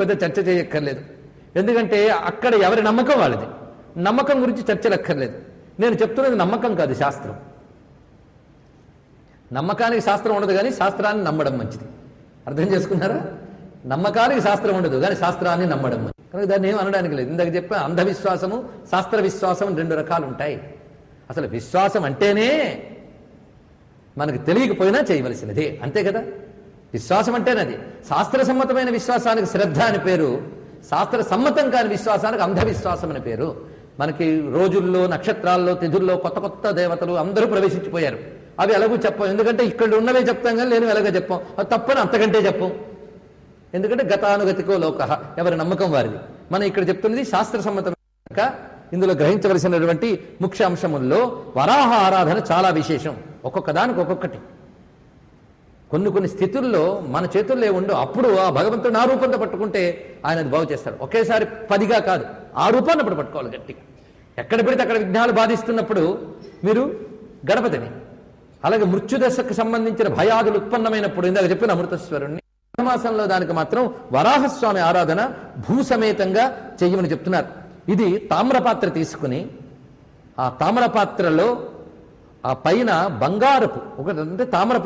పెద్ద చర్చ చేయక్కర్లేదు. ఎందుకంటే అక్కడ ఎవరి నమ్మకం వాళ్ళది. నమ్మకం గురించి చర్చలు అక్కర్లేదు. నేను చెప్తున్నది నమ్మకం కాదు, శాస్త్రం. నమ్మకానికి శాస్త్రం ఉండదు, కానీ శాస్త్రాన్ని నమ్మడం మంచిది. అర్థం చేసుకున్నారా? నమ్మకానికి శాస్త్రం ఉండదు, కానీ శాస్త్రాన్ని నమ్మడం మంచిది. కనుక దాన్ని ఏం అనడానికి లేదు. ఇందాక చెప్పా, అంధవిశ్వాసము శాస్త్ర విశ్వాసం రెండు రకాలు ఉంటాయి. అసలు విశ్వాసం అంటేనే మనకు తెలియకపోయినా చేయవలసినదే, అంతే కదా. విశ్వాసం అంటేనది. శాస్త్ర సమ్మతమైన విశ్వాసానికి శ్రద్ధ అని పేరు, శాస్త్ర సమ్మతం కాని విశ్వాసానికి అంధవిశ్వాసం అని పేరు. మనకి రోజుల్లో, నక్షత్రాల్లో, తిథుల్లో కొత్త కొత్త దేవతలు అందరూ ప్రవేశించిపోయారు. అవి ఎలాగూ చెప్పం, ఎందుకంటే ఇక్కడ ఉన్నవే చెప్తాం, కానీ లేని ఎలాగో చెప్పం. అది తప్పని అంతకంటే చెప్పం, ఎందుకంటే గతానుగతికో లోక, ఎవరి నమ్మకం వారిది. మనం ఇక్కడ చెప్తున్నది శాస్త్ర సమ్మతం. ఇందులో గ్రహించవలసినటువంటి ముఖ్య అంశముల్లో వరాహ ఆరాధన చాలా విశేషం. ఒక్కొక్క దానికి ఒక్కొక్కటి. కొన్ని స్థితుల్లో మన చేతుల్లో ఉండో, అప్పుడు ఆ భగవంతుడు ఆ రూపంతో పట్టుకుంటే ఆయన అది బాగు చేస్తాడు. ఒకేసారి 10గా కాదు, ఆ రూపాన్ని అప్పుడు పట్టుకోవాలి గట్టిగా. ఎక్కడ పెడితే అక్కడ విఘ్నాలు బాధిస్తున్నప్పుడు మీరు గణపతిని, అలాగే మృత్యుదశకు సంబంధించిన భయాదులు ఉత్పన్నమైనప్పుడు ఇందాక చెప్పిన అమృతేశ్వరుణ్ణి, మాసంలో దానికి మాత్రం వరాహస్వామి ఆరాధన భూసమేతంగా చెయ్యమని చెప్తున్నారు. ఇది తామ్రపాత్ర తీసుకుని, ఆ తామ్రపాత్రలో ఆ పైన బంగారపు ఒకటి, అంటే తామ్రపాత్ర